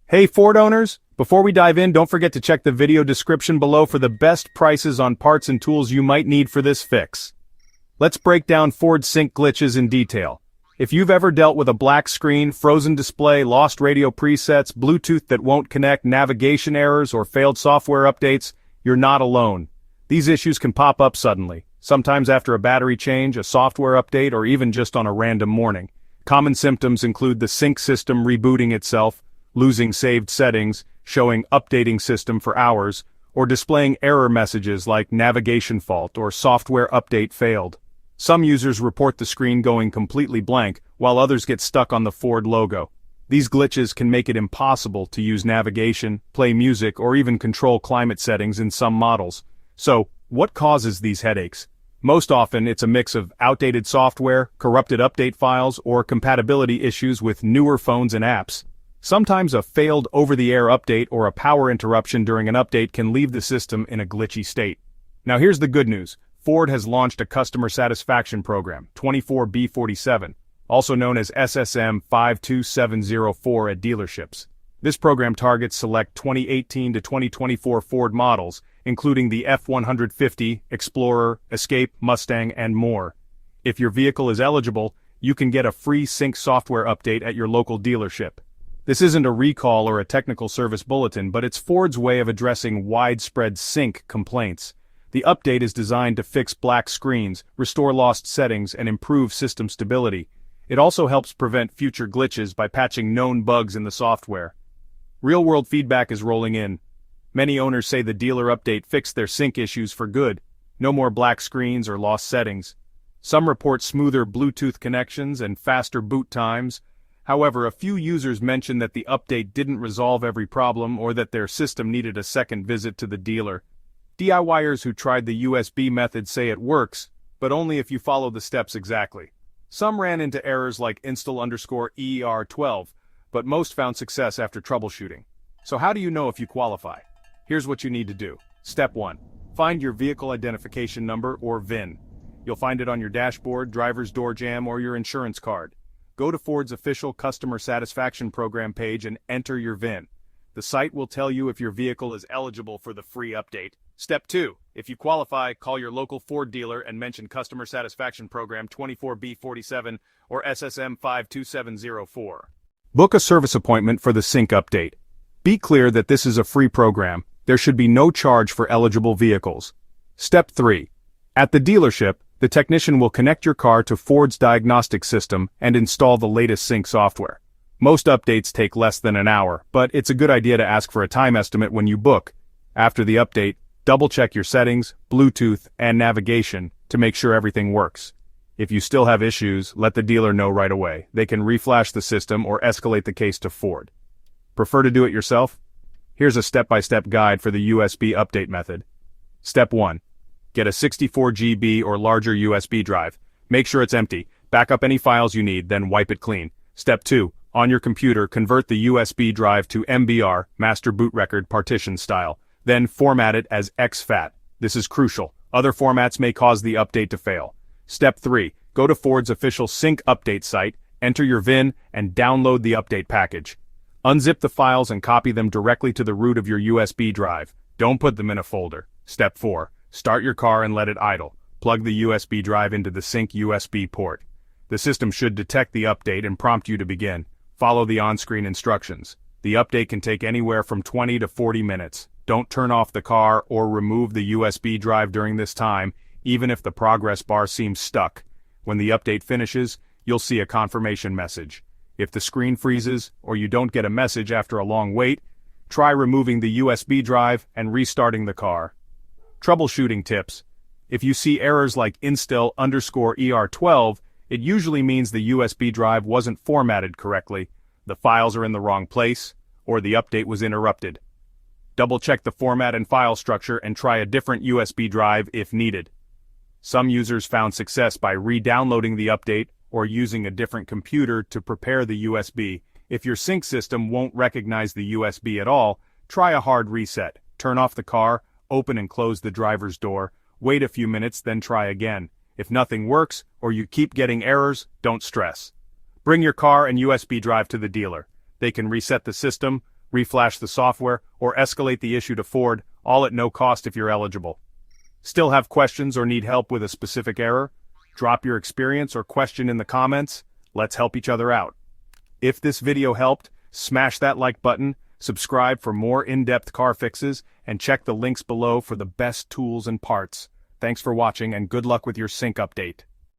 Hey Ford owners, before we dive in, don't forget to check the video description below for the best prices on parts and tools you might need for this fix. Let's break down Ford sync glitches in detail. If you've ever dealt with a black screen, frozen display, lost radio presets, Bluetooth that won't connect, navigation errors, or failed software updates, you're not alone. These issues can pop up suddenly, sometimes after a battery change, a software update, or even just on a random morning. Common symptoms include the sync system rebooting itself, losing saved settings, showing updating system for hours, or displaying error messages like navigation fault or software update failed. Some users report the screen going completely blank, while others get stuck on the Ford logo. These glitches can make it impossible to use navigation, play music, or even control climate settings in some models. So, what causes these headaches? Most often, it's a mix of outdated software, corrupted update files, or compatibility issues with newer phones and apps. Sometimes a failed over-the-air update or a power interruption during an update can leave the system in a glitchy state. Now here's the good news. Ford has launched a customer satisfaction program, 24B47, also known as SSM 52704 at dealerships. This program targets select 2018 to 2024 Ford models, including the F-150, Explorer, Escape, Mustang, and more. If your vehicle is eligible, you can get a free sync software update at your local dealership. This isn't a recall or a technical service bulletin, but it's Ford's way of addressing widespread sync complaints. The update is designed to fix black screens, restore lost settings, and improve system stability. It also helps prevent future glitches by patching known bugs in the software. Real-world feedback is rolling in. Many owners say the dealer update fixed their sync issues for good. No more black screens or lost settings. Some report smoother Bluetooth connections and faster boot times. However, a few users mentioned that the update didn't resolve every problem or that their system needed a second visit to the dealer. DIYers who tried the USB method say it works, but only if you follow the steps exactly. Some ran into errors like install_ER12, but most found success after troubleshooting. So how do you know if you qualify? Here's what you need to do. Step 1. Find your vehicle identification number or VIN. You'll find it on your dashboard, driver's door jamb, or your insurance card. Go to Ford's official customer satisfaction program page and enter your VIN. The site will tell you if your vehicle is eligible for the free update. Step 2. If you qualify, call your local Ford dealer and mention Customer Satisfaction Program 24B47 or SSM 52704. Book a service appointment for the sync update. Be clear that this is a free program. There should be no charge for eligible vehicles. Step 3. At the dealership, the technician will connect your car to Ford's diagnostic system and install the latest sync software. Most updates take less than an hour, but it's a good idea to ask for a time estimate when you book. After the update, double-check your settings, Bluetooth, and navigation to make sure everything works. If you still have issues, let the dealer know right away. They can reflash the system or escalate the case to Ford. Prefer to do it yourself? Here's a step-by-step guide for the USB update method. Step 1. Get a 64 GB or larger USB drive. Make sure it's empty. Back up any files you need, then wipe it clean. Step 2. On your computer, convert the USB drive to MBR, Master Boot Record Partition style. Then format it as exFAT. This is crucial. Other formats may cause the update to fail. Step 3. Go to Ford's official sync update site, enter your VIN, and download the update package. Unzip the files and copy them directly to the root of your USB drive. Don't put them in a folder. Step 4. Start your car and let it idle. Plug the USB drive into the sync USB port. The system should detect the update and prompt you to begin. Follow the on-screen instructions. The update can take anywhere from 20 to 40 minutes. Don't turn off the car or remove the USB drive during this time, even if the progress bar seems stuck. When the update finishes, you'll see a confirmation message. If the screen freezes or you don't get a message after a long wait, try removing the USB drive and restarting the car. Troubleshooting tips. If you see errors like install_ER12, it usually means the USB drive wasn't formatted correctly, the files are in the wrong place, or the update was interrupted. Double-check the format and file structure and try a different USB drive if needed. Some users found success by re-downloading the update or using a different computer to prepare the USB. If your sync system won't recognize the USB at all, try a hard reset. Turn off the car, open and close the driver's door, wait a few minutes, then try again. If nothing works, or you keep getting errors, don't stress. Bring your car and USB drive to the dealer. They can reset the system, reflash the software, or escalate the issue to Ford, all at no cost if you're eligible. Still have questions or need help with a specific error? Drop your experience or question in the comments. Let's help each other out. If this video helped, smash that like button, subscribe for more in-depth car fixes, and check the links below for the best tools and parts. Thanks for watching and good luck with your sync update.